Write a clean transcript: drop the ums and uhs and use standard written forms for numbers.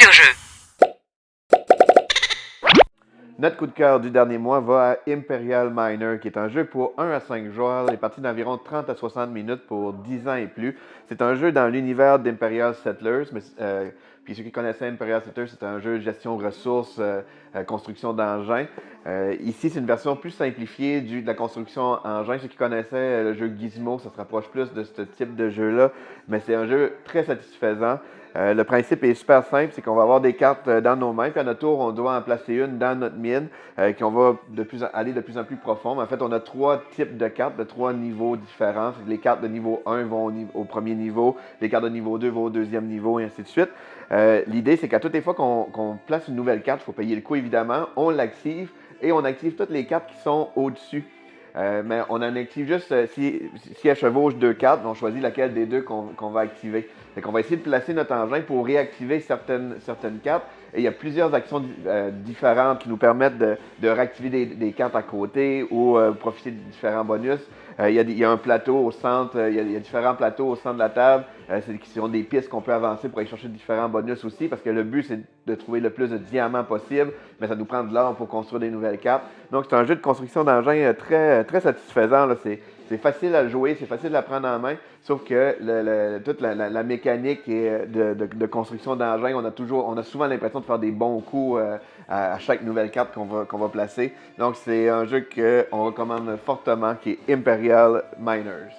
Vidéojeu. Notre coup de cœur du dernier mois va à Imperial Miner, qui est un jeu pour 1 à 5 joueurs, les parties d'environ 30 à 60 minutes pour 10 ans et plus. C'est un jeu dans l'univers d'Imperial Settlers, puis ceux qui connaissaient Imperial Settlers, c'est un jeu de gestion de ressources, construction d'engins. Ici, c'est une version plus simplifiée de la construction engin. Ceux qui connaissaient le jeu Gizmo, ça se rapproche plus de ce type de jeu-là, mais c'est un jeu très satisfaisant. Le principe est super simple, c'est qu'on va avoir des cartes dans nos mains, puis à notre tour, on doit en placer une dans notre mine, qu'on va aller de plus en plus profond. En fait, on a 3 types de cartes de 3 niveaux différents. Les cartes de niveau 1 vont au premier niveau, les cartes de niveau 2 vont au deuxième niveau, et ainsi de suite. L'idée, c'est qu'à toutes les fois qu'on place une nouvelle carte, il faut payer le coût évidemment, on l'active et on active toutes les cartes qui sont au-dessus. Mais on en active juste si elle chevauche 2 cartes, on choisit laquelle des deux qu'on va activer. Fait qu'on va essayer de placer notre engin pour réactiver certaines cartes. Et il y a plusieurs actions différentes qui nous permettent de réactiver des cartes à côté ou profiter de différents bonus. Il y a un plateau au centre, il y a différents plateaux au centre de la table qui sont des pistes qu'on peut avancer pour aller chercher différents bonus aussi, parce que le but, c'est de trouver le plus de diamants possible, mais ça nous prend de l'or pour construire des nouvelles cartes. Donc, c'est un jeu de construction d'engins très satisfaisant. C'est facile à jouer, c'est facile à prendre en main, sauf que toute la mécanique de construction d'engins, on a souvent l'impression de faire des bons coups à chaque nouvelle carte qu'on va placer. Donc, c'est un jeu qu'on recommande fortement, qui est Imperial Miners.